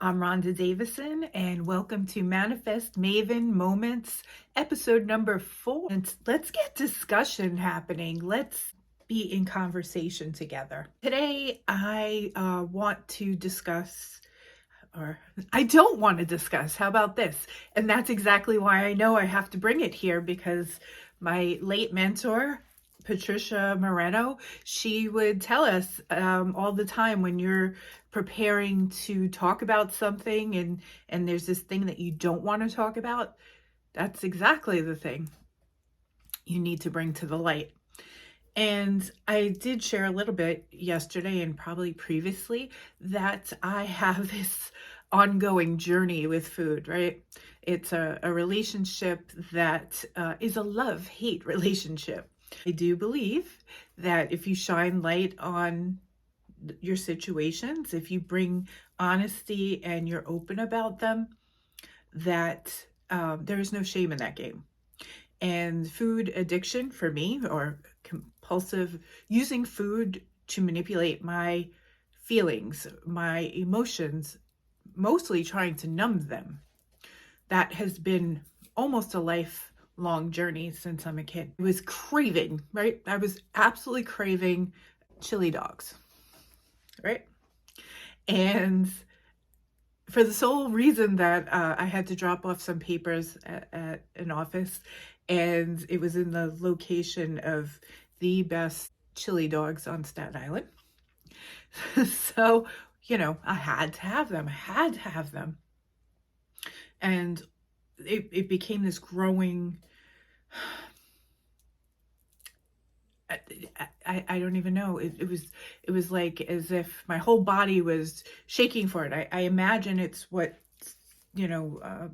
I'm Rhonda Davison, and welcome to Manifest Maven Moments, episode number 4. And let's get discussion happening. Let's be in conversation together. Today, I want to discuss, or I don't want to discuss. How about this? And that's exactly why I know I have to bring it here, because my late mentor, Patricia Moreno, she would tell us all the time, when you're preparing to talk about something and there's this thing that you don't want to talk about, that's exactly the thing you need to bring to the light. And I did share a little bit yesterday and probably previously that I have this ongoing journey with food, right? It's a relationship that is a love-hate relationship. I do believe that if you shine light on your situations, if you bring honesty and you're open about them, that there is no shame in that game. And food addiction for me, or compulsive using food to manipulate my feelings, my emotions, mostly trying to numb them, that has been almost a lifelong journey since I'm a kid. I was craving, right? I was absolutely craving chili dogs, right? And for the sole reason that I had to drop off some papers at an office, and it was in the location of the best chili dogs on Staten Island. So, I had to have them. I had to have them. And it became this growing, I don't even know. It was like as if my whole body was shaking for it. I imagine it's what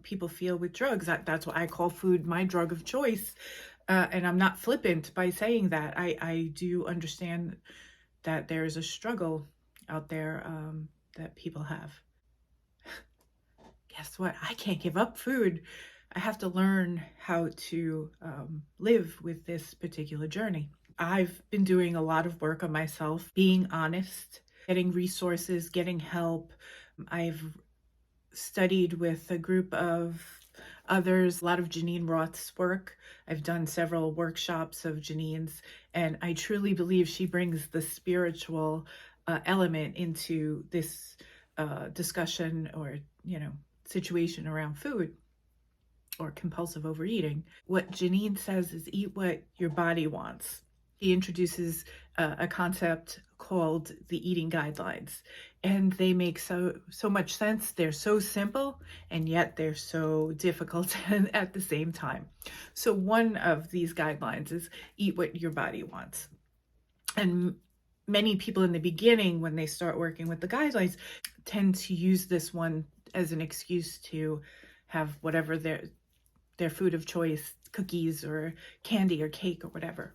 people feel with drugs. That's what I call food my drug of choice. And I'm not flippant by saying that. I do understand that there's a struggle out there that people have. Guess what? I can't give up food. I have to learn how to live with this particular journey. I've been doing a lot of work on myself, being honest, getting resources, getting help. I've studied with a group of others, a lot of Janine Roth's work. I've done several workshops of Janine's, and I truly believe she brings the spiritual element into this discussion or, situation around food or compulsive overeating. What Janine says is eat what your body wants. He introduces a concept called the eating guidelines, and they make so much sense. They're so simple, and yet they're so difficult at the same time. So one of these guidelines is eat what your body wants. And many people in the beginning, when they start working with the guidelines, tend to use this one as an excuse to have whatever their food of choice, cookies or candy or cake or whatever.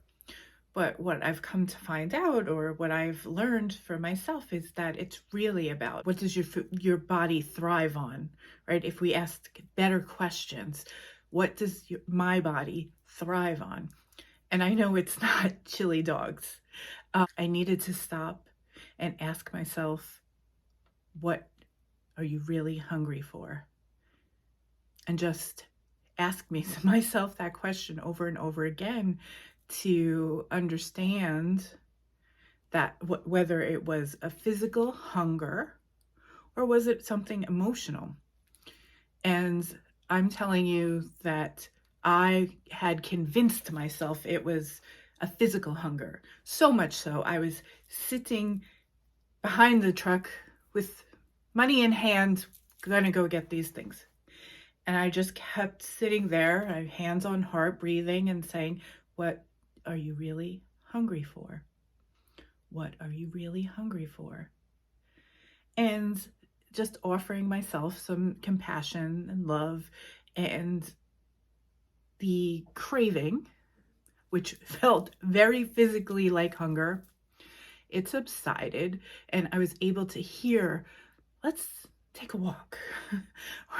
But what I've come to find out, or what I've learned for myself, is that it's really about what does your body thrive on, right? If we ask better questions, what does my body thrive on? And I know it's not chili dogs. I needed to stop and ask myself, what are you really hungry for? And just ask myself that question over and over again, to understand that whether it was a physical hunger or was it something emotional. And I'm telling you that I had convinced myself it was a physical hunger. So much so, I was sitting behind the truck with money in hand, gonna go get these things. And I just kept sitting there, hands on heart, breathing and saying, what are you really hungry for? What are you really hungry for? And just offering myself some compassion and love, and the craving, which felt very physically like hunger, it subsided, and I was able to hear, let's take a walk,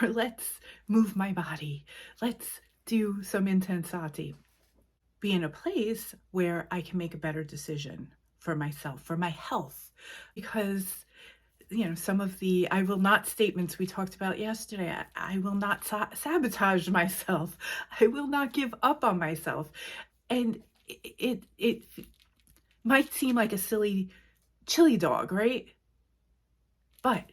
or let's move my body, let's do some intensati. Be in a place where I can make a better decision for myself, for my health, because some of the I will not statements we talked about yesterday. I will not sabotage myself. I will not give up on myself. And it might seem like a silly chili dog, right? But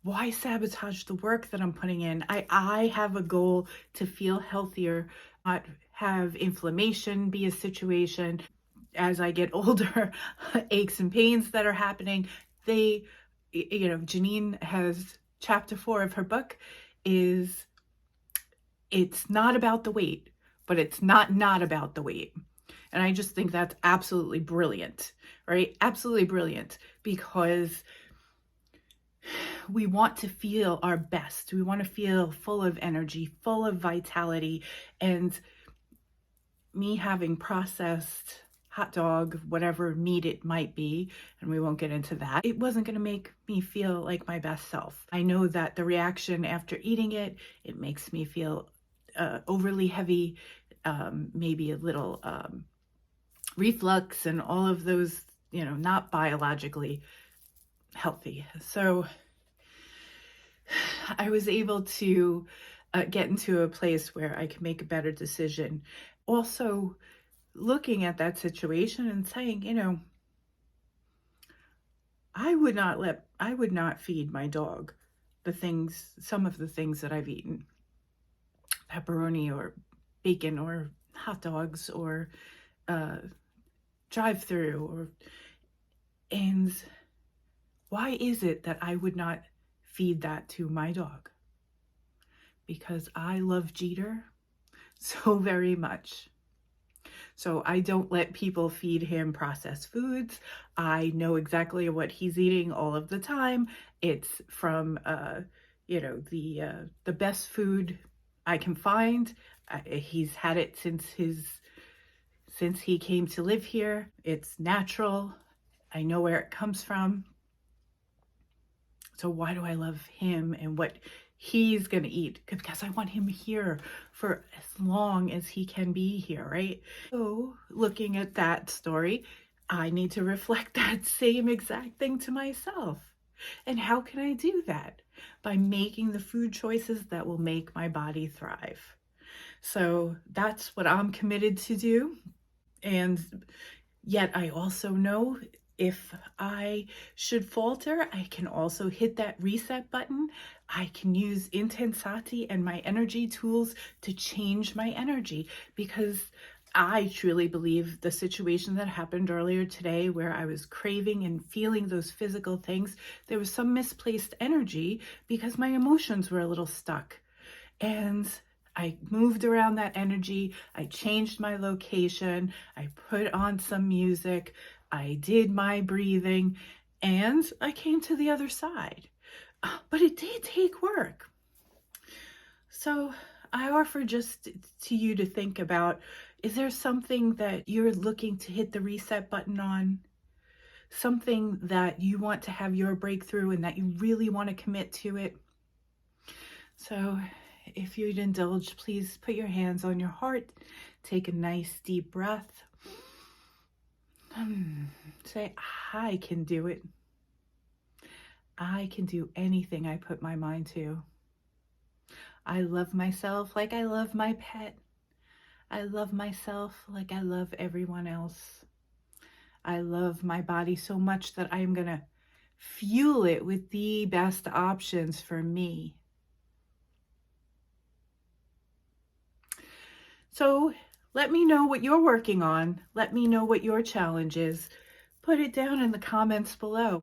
why sabotage the work that I'm putting in? I have a goal to feel healthier, not have inflammation be a situation. As I get older, aches and pains that are happening, Janine has chapter 4 of her book is it's not about the weight, but it's not about the weight. And I just think that's absolutely brilliant, right? Absolutely brilliant, because we want to feel our best. We want to feel full of energy, full of vitality. And me having processed hot dog, whatever meat it might be, and we won't get into that, it wasn't going to make me feel like my best self. I know that the reaction after eating it, it makes me feel overly heavy, maybe a little reflux and all of those, not biologically healthy. So I was able to get into a place where I could make a better decision. Also, looking at that situation and saying, I would not feed my dog some of the things that I've eaten, pepperoni or bacon or hot dogs or drive-through, and why is it that I would not feed that to my dog? Because I love Jeter so very much. So I don't let people feed him processed foods. I know exactly what he's eating all of the time. It's from, the best food I can find. He's had it since he came to live here. It's natural. I know where it comes from. So why do I love him and what he's going to eat? Because I want him here for as long as he can be here, right? So looking at that story, I need to reflect that same exact thing to myself. And how can I do that? By making the food choices that will make my body thrive. So that's what I'm committed to do. And yet I also know if I should falter, I can also hit that reset button. I can use Intensati and my energy tools to change my energy, because I truly believe the situation that happened earlier today where I was craving and feeling those physical things, there was some misplaced energy because my emotions were a little stuck. And I moved around that energy. I changed my location. I put on some music. I did my breathing, and I came to the other side. But it did take work. So I offer just to you to think about, is there something that you're looking to hit the reset button on? Something that you want to have your breakthrough and that you really want to commit to it? So if you'd indulge, please put your hands on your heart. Take a nice deep breath. Say, I can do it. I can do anything I put my mind to. I love myself like I love my pet. I love myself like I love everyone else. I love my body so much that I'm going to fuel it with the best options for me. So let me know what you're working on. Let me know what your challenge is. Put it down in the comments below.